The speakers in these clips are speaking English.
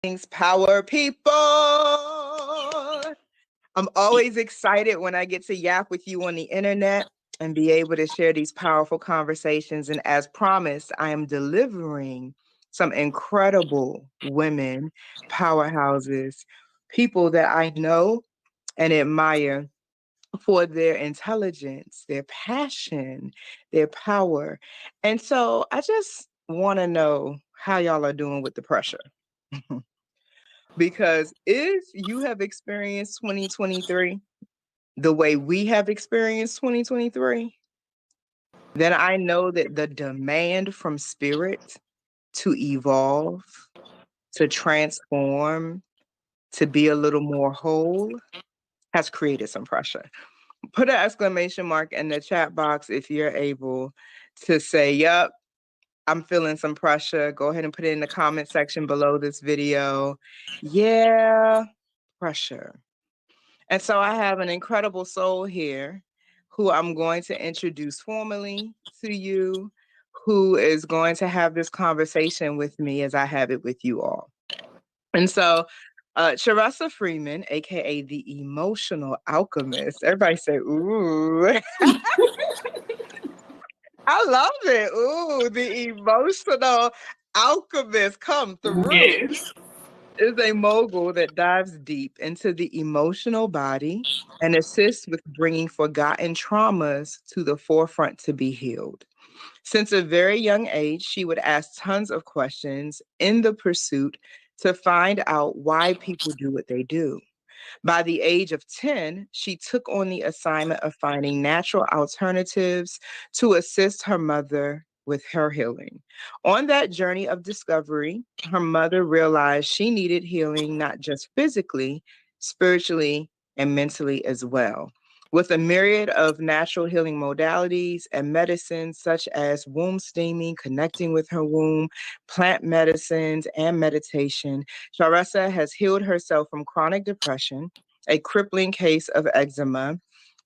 Things power people. I'm always excited when I get to yap with you on the internet and be able to share these powerful conversations. And as promised, I am delivering some incredible women, powerhouses, people that I know and admire for their intelligence, their passion, their power. And so I just want to know how y'all are doing with the pressure. Because if you have experienced 2023 the way we have experienced 2023, then I know that the demand from spirit to evolve, to transform, to be a little more whole has created some pressure. Put an exclamation mark in the chat box if you're able to say, yep, I'm feeling some pressure. Go ahead and put it in the comment section below this video. Yeah, pressure. And so I have an incredible soul here who I'm going to introduce formally to you, who is going to have this conversation with me as I have it with you all. And so Charessa Freeman, aka the emotional alchemist. Everybody say, ooh. I love it. Ooh, the emotional alchemist come through. Yes. Is a mogul that dives deep into the emotional body and assists with bringing forgotten traumas to the forefront to be healed. Since a very young age, she would ask tons of questions in the pursuit to find out why people do what they do. By the age of 10, she took on the assignment of finding natural alternatives to assist her mother with her healing. On that journey of discovery, her mother realized she needed healing not just physically, spiritually, and mentally as well. With a myriad of natural healing modalities and medicines such as womb steaming, connecting with her womb, plant medicines, and meditation, Charessa has healed herself from chronic depression, a crippling case of eczema,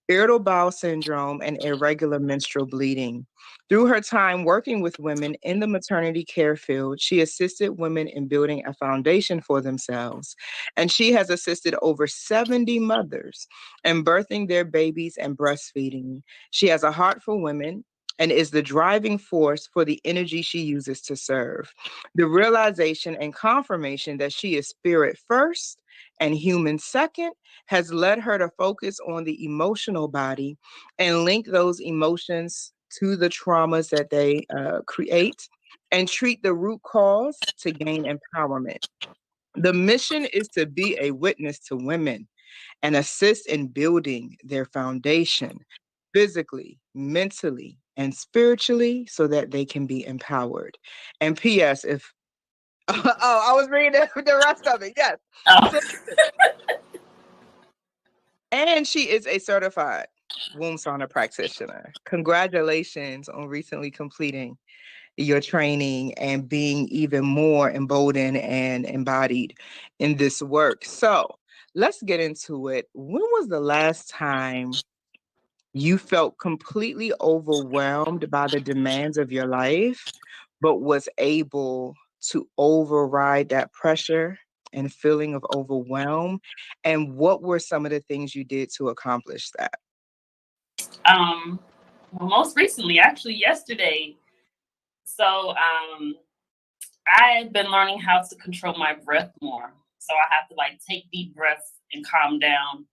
irritable bowel syndrome, and irregular menstrual bleeding. Through her time working with women in the maternity care field, she assisted women in building a foundation for themselves. And she has assisted over 70 mothers in birthing their babies and breastfeeding. She has a heart for women and is the driving force for the energy she uses to serve. The realization and confirmation that she is spirit first and human second has led her to focus on the emotional body and link those emotions to the traumas that they create and treat the root cause to gain empowerment. The mission is to be a witness to women and assist in building their foundation physically, mentally, and spiritually so that they can be empowered. And P.S. if oh, I was reading the rest of it. Yes. Oh. And she is a certified womb sauna practitioner. Congratulations on recently completing your training and being even more emboldened and embodied in this work. So let's get into it. When was the last time you felt completely overwhelmed by the demands of your life, but was able to override that pressure and feeling of overwhelm? And what were some of the things you did to accomplish that? Well, most recently, actually yesterday. So I've been learning how to control my breath more. So I have to like take deep breaths and calm down.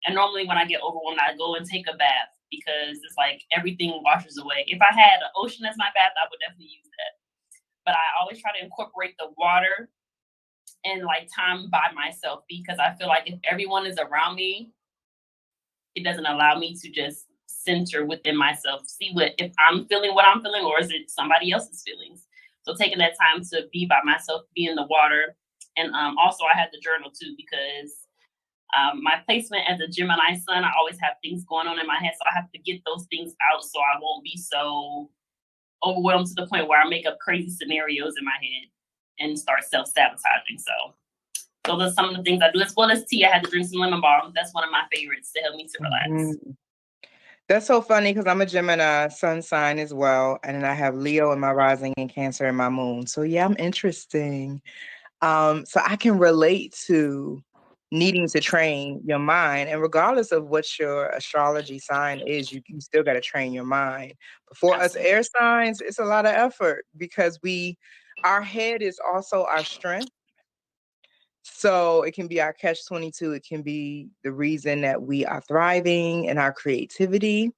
And normally when I get overwhelmed, I go and take a bath because it's like everything washes away. If I had an ocean as my bath, I would definitely use that. But I always try to incorporate the water and like time by myself because I feel like if everyone is around me, it doesn't allow me to just center within myself, see what if I'm feeling what I'm feeling, or is it somebody else's feelings. So taking that time to be by myself, be in the water. And also I had to journal too because my placement as a Gemini sun, I always have things going on in my head. So I have to get those things out so I won't be so overwhelmed to the point where I make up crazy scenarios in my head and start self-sabotaging. So those are some of the things I do. As well as tea, I had to drink some lemon balm. That's one of my favorites to help me to relax. Mm-hmm. That's so funny because I'm a Gemini sun sign as well. And then I have Leo in my rising and Cancer in my moon. So yeah, I'm interesting. So I can relate to needing to train your mind. And regardless of what your astrology sign is, you still got to train your mind. But for us Absolutely. air signs, it's a lot of effort because our head is also our strength. So it can be our catch 22. It can be the reason that we are thriving in our creativity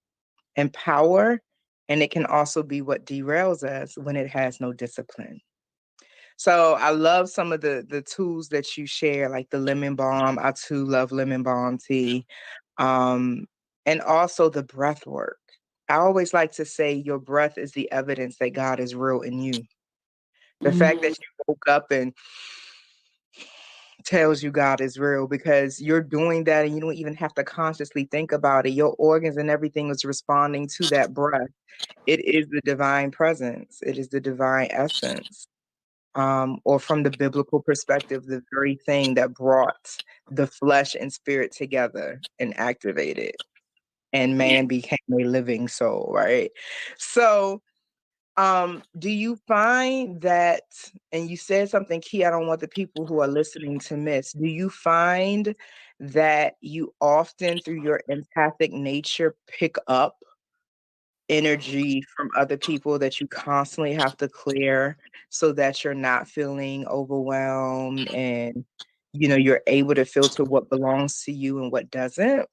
and power. And it can also be what derails us when it has no discipline. So I love some of the tools that you share, like the lemon balm. I too love lemon balm tea. Um, and also the breath work. I always like to say your breath is the evidence that God is real in you. The fact that Mhm. you woke up and tells you God is real because you're doing that and you don't even have to consciously think about it. Your organs and everything is responding to that breath. It is the divine presence. It is the divine essence. Or from the biblical perspective, the very thing that brought the flesh and spirit together and activated, and Yeah. man became a living soul, right? So, do you find that, and you said something key, I don't want the people who are listening to miss, do you find that you often, through your empathic nature, pick up energy from other people that you constantly have to clear so that you're not feeling overwhelmed and you're able to filter what belongs to you and what doesn't?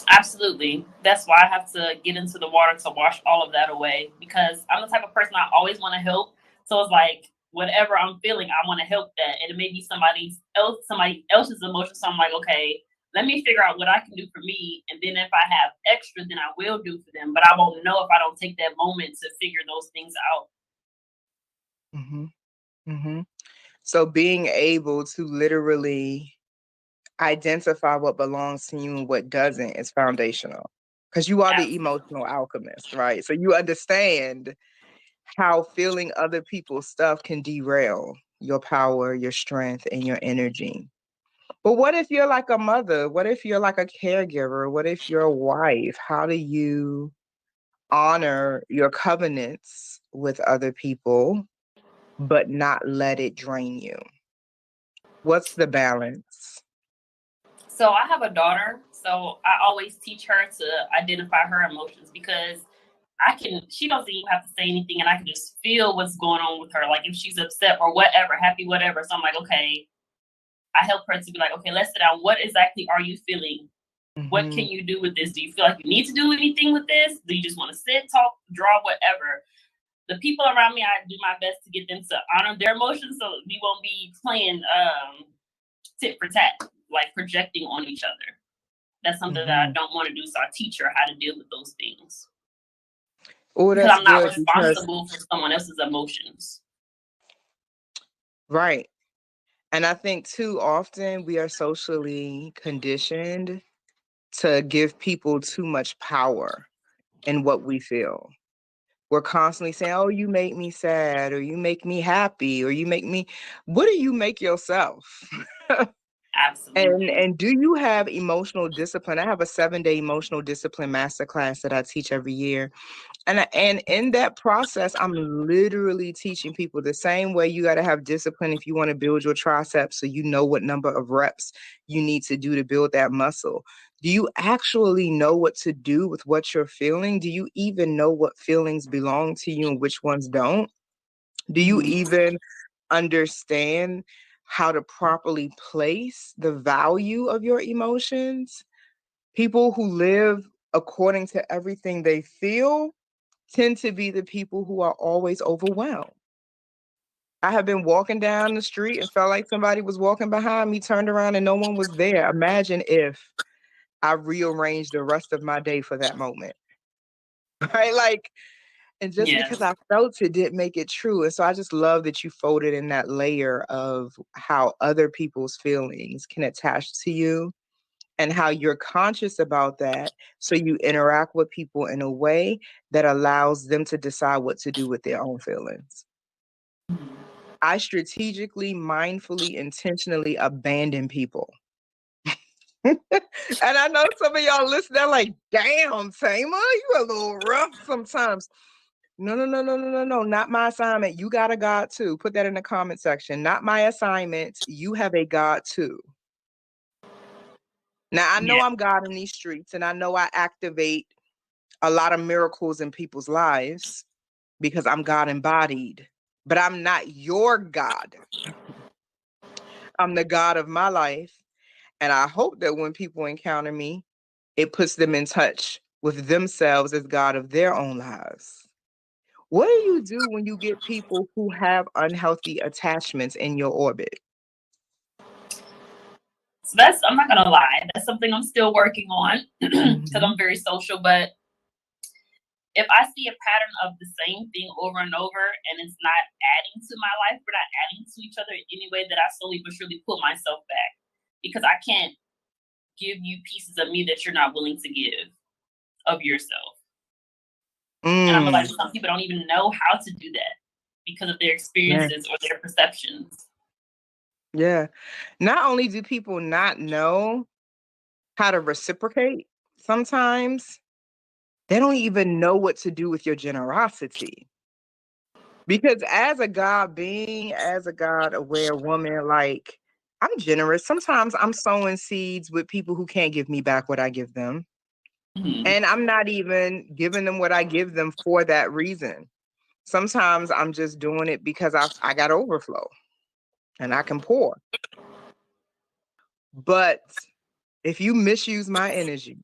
Absolutely. That's why I have to get into the water to wash all of that away because I'm the type of person I always want to help. So it's like whatever I'm feeling, I want to help that. And it may be somebody else's emotion. So I'm like, okay, let me figure out what I can do for me. And then if I have extra, then I will do for them. But I won't know if I don't take that moment to figure those things out. Hmm. Hmm. So being able to literally identify what belongs to you and what doesn't is foundational because you are the Absolutely. emotional alchemist, right? So you understand how feeling other people's stuff can derail your power, your strength, and your energy. But what if you're like a mother? What if you're like a caregiver? What if you're a wife? How do you honor your covenants with other people, but not let it drain you? What's the balance? So I have a daughter, so I always teach her to identify her emotions because she doesn't even have to say anything and I can just feel what's going on with her. Like if she's upset or whatever, happy, whatever. So I'm like, okay, I help her to be like, okay, let's sit down. What exactly are you feeling? What can Hmm. you do with this? Do you feel like you need to do anything with this? Do you just want to sit, talk, draw, whatever? The people around me, I do my best to get them to honor their emotions so we won't be playing tit for tat, like projecting on each other. That's something that I Hmm. don't want to do. So I teach her how to deal with those things Oh, because that's I'm not good because, responsible for someone else's emotions. right. And I think too often we are socially conditioned to give people too much power in what we feel. We're constantly saying, "Oh, you make me sad," or "You make me happy," or "You make me." What do you make yourself? And Absolutely. and do you have emotional discipline? I have a 7-day emotional discipline masterclass that I teach every year. And in that process, I'm literally teaching people the same way you got to have discipline if you want to build your triceps so you know what number of reps you need to do to build that muscle. Do you actually know what to do with what you're feeling? Do you even know what feelings belong to you and which ones don't? Do you Mhm. even understand how to properly place the value of your emotions? People who live according to everything they feel tend to be the people who are always overwhelmed. I have been walking down the street and felt like somebody was walking behind me, turned around and no one was there. Imagine if I rearranged the rest of my day for that moment, right? Like, and just because Yes. I felt it didn't make it true. And so I just love that you folded in that layer of how other people's feelings can attach to you and how you're conscious about that. So you interact with people in a way that allows them to decide what to do with their own feelings. I strategically, mindfully, intentionally abandon people. And I know some of y'all listening, they're like, damn, Tamer, you a little rough sometimes. No, not my assignment. You got a God too. Put that in the comment section. Not my assignment. You have a God too. Now, I know I'm God in these streets, and I know I activate a lot of miracles in people's lives because I'm God embodied, but I'm not your God. I'm the God of my life. And I hope that when people encounter me, it puts them in touch with themselves as God of their own lives. What do you do when you get people who have unhealthy attachments in your orbit? So that's, I'm not gonna lie, that's something I'm still working on because I'm very social. But if I see a pattern of the same thing over and over and it's not adding to my life, we're not adding to each other in any way, that I slowly but surely pull myself back, because I can't give you pieces of me that you're not willing to give of yourself. And I feel like some people don't even know how to do that because of their experiences or their perceptions. Yeah. Not only do people not know how to reciprocate, sometimes they don't even know what to do with your generosity. Because as a God being, as a God aware woman, like, I'm generous. Sometimes I'm sowing seeds with people who can't give me back what I give them. And I'm not even giving them what I give them for that reason. Sometimes I'm just doing it because I got overflow and I can pour. But if you misuse my energy,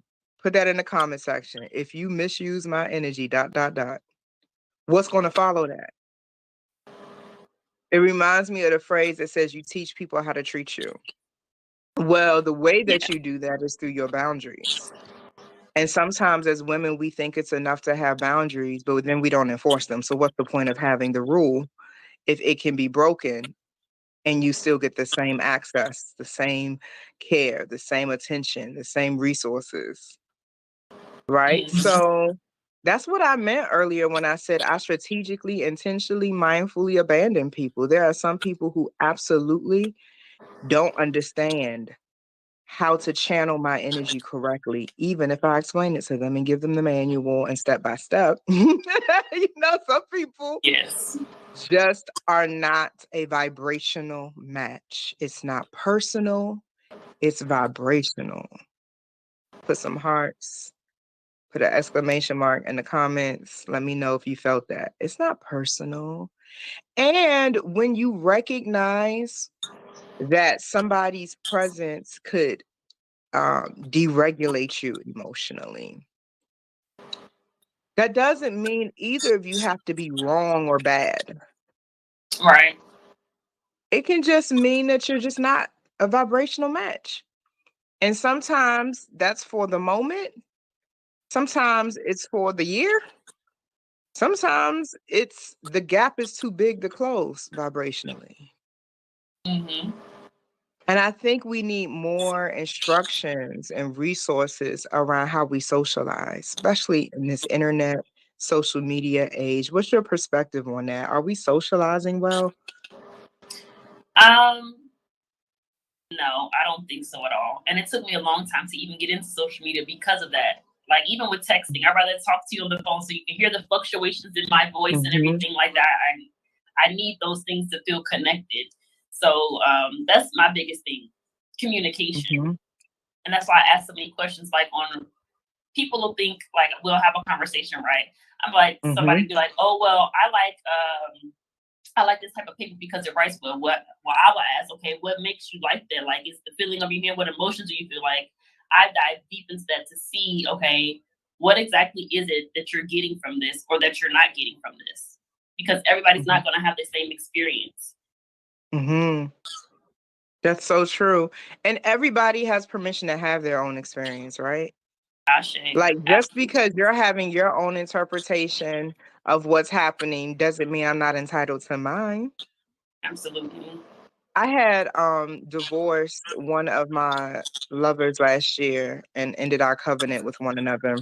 put that in the comment section. If you misuse my energy, ... what's going to follow that? It reminds me of the phrase that says you teach people how to treat you. Well, the way that you do that is through your boundaries. And sometimes as women, we think it's enough to have boundaries, but then we don't enforce them. So what's the point of having the rule if it can be broken and you still get the same access, the same care, the same attention, the same resources, right? So that's what I meant earlier when I said I strategically, intentionally, mindfully abandon people. There are some people who absolutely don't understand how to channel my energy correctly, even if I explain it to them and give them the manual and step by step. Some people just are not a vibrational match. It's not personal, it's vibrational. Put some hearts, put an exclamation mark in the comments. Let me know if you felt that. It's not personal. And when you recognize that somebody's presence could deregulate you emotionally, that doesn't mean either of you have to be wrong or bad. Right. It can just mean that you're just not a vibrational match. And sometimes that's for the moment. Sometimes it's for the year. Sometimes it's the gap is too big to close vibrationally. And I think we need more instructions and resources around how we socialize, especially in this internet, social media age. What's your perspective on that? Are we socializing well? No, I don't think so at all. And it took me a long time to even get into social media because of that. Like, even with texting, I'd rather talk to you on the phone so you can hear the fluctuations in my voice and everything like that. I need those things to feel connected. So that's my biggest thing, communication. And that's why I ask so many questions, like, on people will think, like, we'll have a conversation, right? I'm like, somebody be like, oh, well, I like this type of paper because it writes well. Well, I will ask, okay, what makes you like that? Like, it's the feeling of your hand. What emotions do you feel? Like, I dive deep into that to see, okay, what exactly is it that you're getting from this or that you're not getting from this? Because everybody's not going to have the same experience. That's so true. And everybody has permission to have their own experience, right? Like, just because you're having your own interpretation of what's happening doesn't mean I'm not entitled to mine. Absolutely. I had divorced one of my lovers last year and ended our covenant with one another.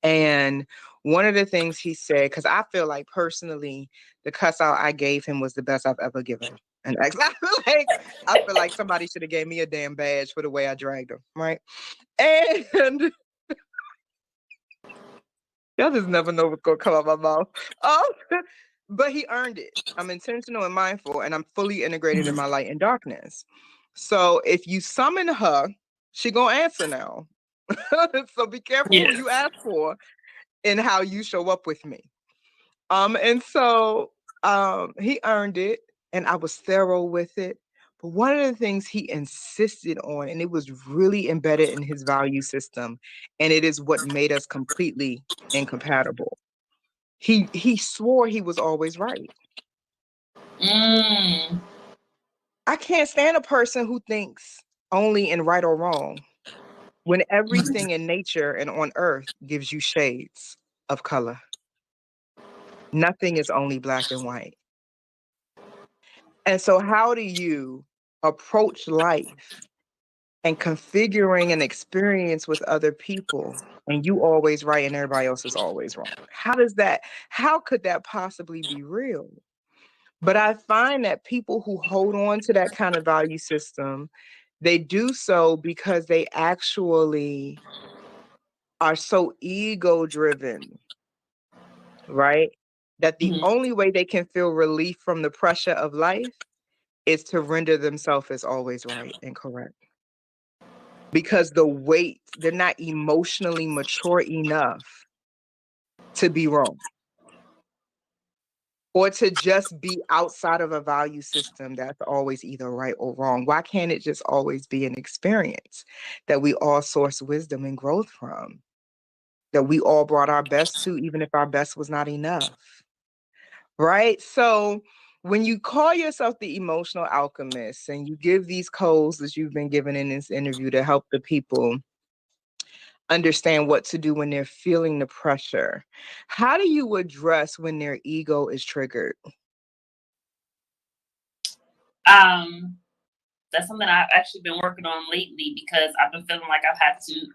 And one of the things he said, because I feel like personally, the cuss out I gave him was the best I've ever given an ex. I feel like somebody should have gave me a damn badge for the way I dragged him, right? And Y'all just never know what's gonna come out my mouth. Oh, but he earned it. I'm intentional and mindful, and I'm fully integrated in my light and darkness. So if you summon her, she gonna answer now. So be careful who you ask for and how you show up with me. And so he earned it, and I was thorough with it. But one of the things he insisted on, and it was really embedded in his value system, and it is what made us completely incompatible. He swore he was always right. Mm. I can't stand a person who thinks only in right or wrong when everything in nature and on earth gives you shades of color. Nothing is only black and white. And so how do you approach life and configuring an experience with other people and you always right and everybody else is always wrong? How could that possibly be real? But I find that people who hold on to that kind of value system, they do so because they actually are so ego driven, right? That the only way they can feel relief from the pressure of life is to render themselves as always right and correct. Because the weight, they're not emotionally mature enough to be wrong or to just be outside of a value system that's always either right or wrong. Why can't it just always be an experience that we all source wisdom and growth from, that we all brought our best to, even if our best was not enough? Right? So when you call yourself the emotional alchemist and you give these codes that you've been given in this interview to help the people understand what to do when they're feeling the pressure, how do you address when their ego is triggered? That's something I've actually been working on lately because I've been feeling like I've had to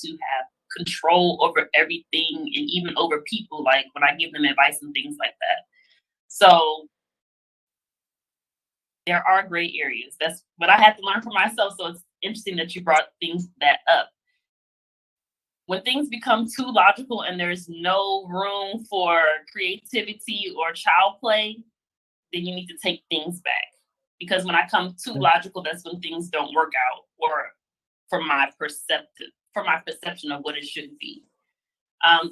have control over everything and even over people, like when I give them advice and things like that. So there are gray areas. That's what I had to learn for myself. So it's interesting that you brought that up. When things become too logical and there's no room for creativity or child play, then you need to take things back. Because when I come too logical, that's when things don't work out, or for my perception of what it should be.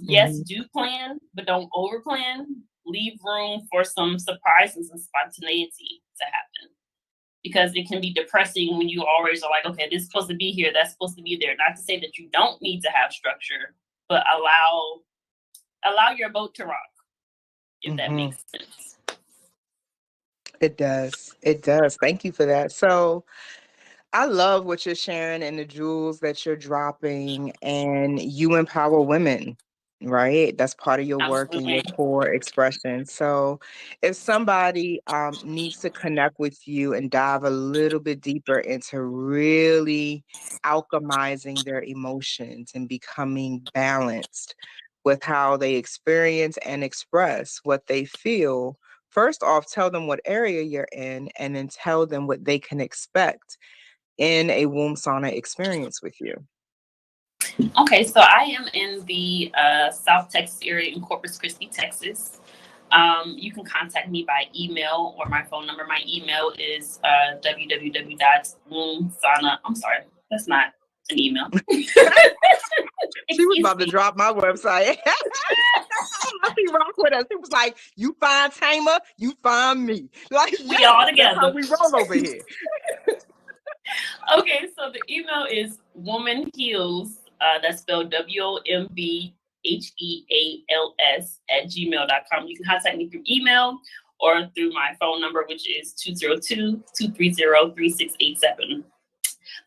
Yes, do plan, but don't over plan. Leave room for some surprises and spontaneity to happen. Because it can be depressing when you always are like, okay, this is supposed to be here, that's supposed to be there. Not to say that you don't need to have structure, but allow your boat to rock, if that makes sense. It does. It does. Thank you for that. So I love what you're sharing and the jewels that you're dropping, and you empower women, right? That's part of your work and your Absolutely. core expression. So if somebody needs to connect with you and dive a little bit deeper into really alchemizing their emotions and becoming balanced with how they experience and express what they feel, first off, tell them what area you're in and then tell them what they can expect in a womb sauna experience with you. Okay, so I am in the South Texas area in Corpus Christi, Texas. You can contact me by email or my phone number. My email is www.wombsauna. I'm sorry, that's not an email. She was about to drop my website. She rock with us. It was like, you find Tamer, you find me. Like, we all together. That's how we roll over here. Okay, so the email is Woman Heals. That's spelled WOMBHEALS @gmail.com. You can contact me through email or through my phone number, which is 202-230-3687.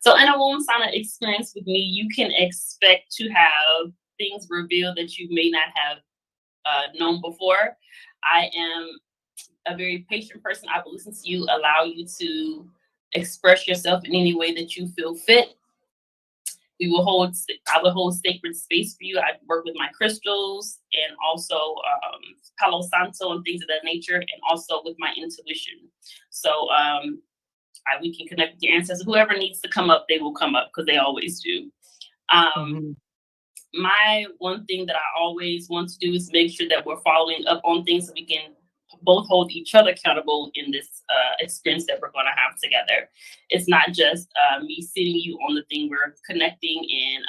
So in a womb sauna experience with me, you can expect to have things revealed that you may not have known before. I am a very patient person. I will listen to you, allow you to express yourself in any way that you feel fit. I will hold sacred space for you. I work with my crystals and also Palo Santo and things of that nature, and also with my intuition. So we can connect with your ancestors. Whoever needs to come up, they will come up because they always do. my one thing that I always want to do is make sure that we're following up on things so we can both hold each other accountable in this experience that we're going to have together. It's not just me sitting you on the thing, we're connecting, and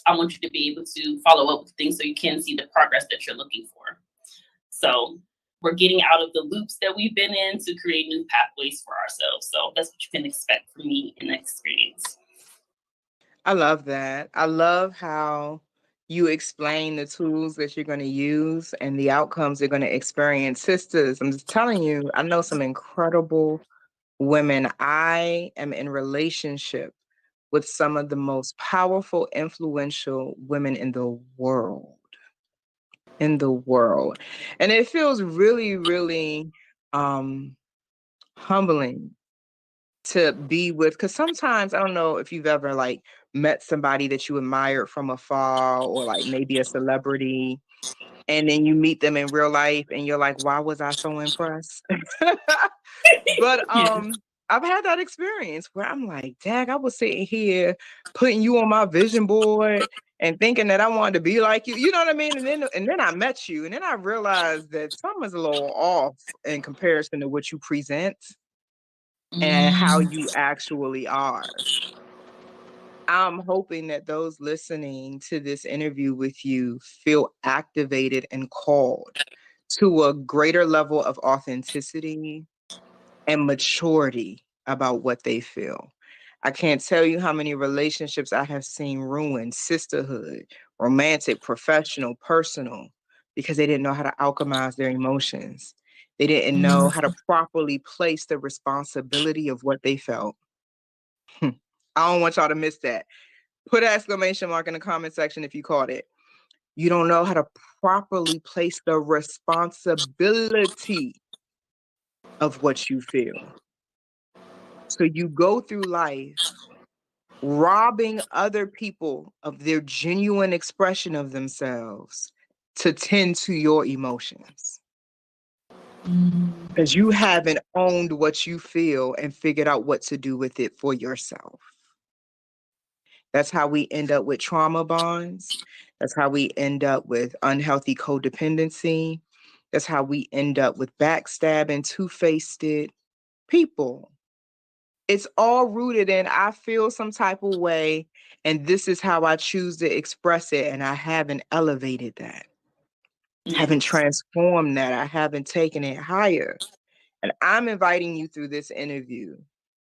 I want you to be able to follow up with things so you can see the progress that you're looking for. So we're getting out of the loops that we've been in to create new pathways for ourselves. So that's what you can expect from me in the experience. I love that. I love how you explain the tools that you're going to use and the outcomes you're going to experience. Sisters, I'm just telling you, I know some incredible women. I am in relationship with some of the most powerful, influential women in the world. In the world. And it feels really, really humbling to be with, because sometimes I don't know if you've ever like met somebody that you admired from afar, or like maybe a celebrity, and then you meet them in real life and you're like, why was I so impressed? But Yeah. I've had that experience where I'm like, dang, I was sitting here putting you on my vision board and thinking that I wanted to be like you. You know what I mean? And then I met you, and then I realized that something's a little off in comparison to what you present and how you actually are. I'm hoping that those listening to this interview with you feel activated and called to a greater level of authenticity and maturity about what they feel. I can't tell you how many relationships I have seen ruined, sisterhood, romantic, professional, personal, because they didn't know how to alchemize their emotions. They didn't know how to properly place the responsibility of what they felt. I don't want y'all to miss that. Put an exclamation mark in the comment section if you caught it. You don't know how to properly place the responsibility of what you feel. So you go through life robbing other people of their genuine expression of themselves to tend to your emotions. Because you haven't owned what you feel and figured out what to do with it for yourself. That's how we end up with trauma bonds. That's how we end up with unhealthy codependency. That's how we end up with backstabbing, two-faced people. It's all rooted in I feel some type of way, and this is how I choose to express it, and I haven't elevated that. Haven't transformed that. I haven't taken it higher. And I'm inviting you through this interview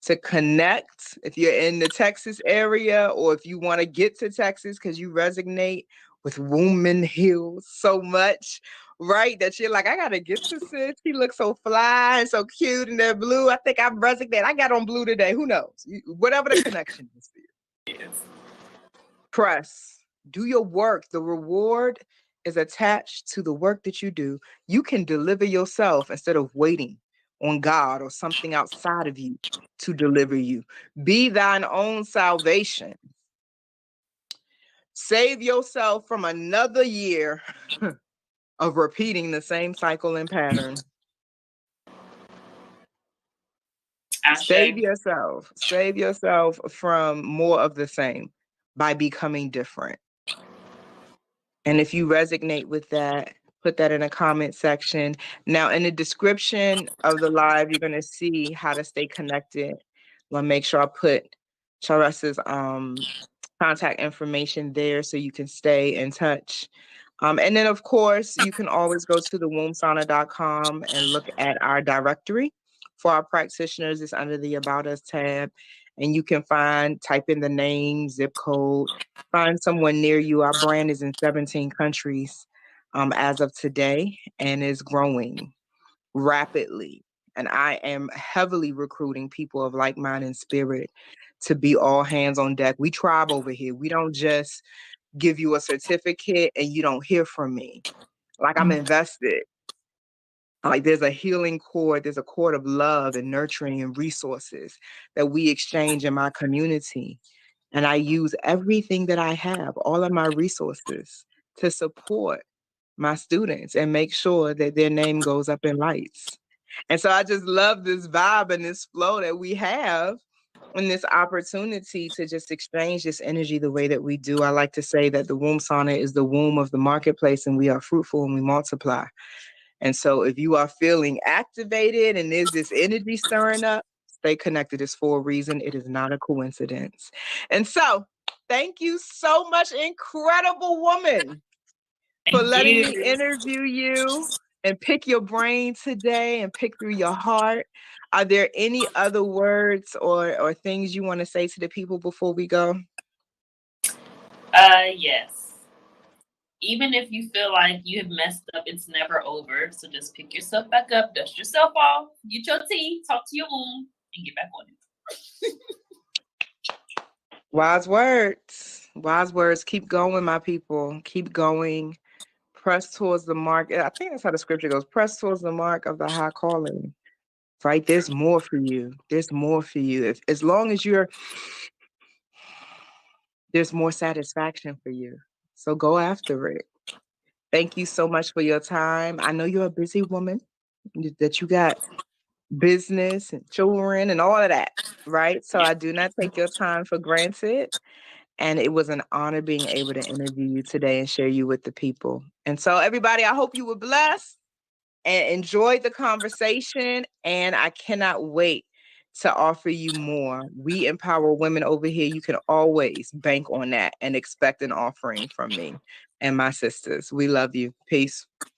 to connect if you're in the Texas area, or if you want to get to Texas because you resonate with Woman Hills so much, right? That you're like, I got to get to sis. She looks so fly and so cute in that blue. I think I'm resonating. I got on blue today. Who knows? Whatever the connection is for you. Yes. Press. Do your work. The reward is attached to the work that you do. You can deliver yourself instead of waiting on God or something outside of you to deliver you. Be thine own salvation. Save yourself from another year of repeating the same cycle and pattern. Save yourself. Save yourself from more of the same by becoming different. And if you resonate with that, put that in a comment section. Now, in the description of the live, you're going to see how to stay connected. I'm going to make sure I put Charessa's contact information there so you can stay in touch. And then, of course, you can always go to thewombsauna.com and look at our directory for our practitioners. It's under the About Us tab. And you can type in the name, zip code, find someone near you. Our brand is in 17 countries as of today and is growing rapidly. And I am heavily recruiting people of like mind and spirit to be all hands on deck. We tribe over here. We don't just give you a certificate and you don't hear from me. Like, I'm invested. Like, there's a healing cord, there's a cord of love and nurturing and resources that we exchange in my community. And I use everything that I have, all of my resources, to support my students and make sure that their name goes up in lights. And so I just love this vibe and this flow that we have And this opportunity to just exchange this energy the way that we do. I like to say that the womb sauna is the womb of the marketplace, and we are fruitful and we multiply. And so if you are feeling activated and there's this energy stirring up, stay connected. It's for a reason. It is not a coincidence. And so thank you so much, incredible woman, for Thank letting me you. interview you and pick your brain today and pick through your heart. Are there any other words or things you want to say to the people before we go? Yes. Even if you feel like you have messed up, it's never over. So just pick yourself back up, dust yourself off, get your tea, talk to your womb, and get back on it. Wise words. Wise words. Keep going, my people. Keep going. Press towards the mark. I think that's how the scripture goes. Press towards the mark of the high calling. Right? There's more for you. There's more for you. As long as there's more satisfaction for you. So go after it. Thank you so much for your time. I know you're a busy woman, that you got business and children and all of that, right? So I do not take your time for granted. And it was an honor being able to interview you today and share you with the people. And so, everybody, I hope you were blessed and enjoyed the conversation. And I cannot wait to offer you more. We empower women over here. You can always bank on that and expect an offering from me and my sisters. We love you. Peace.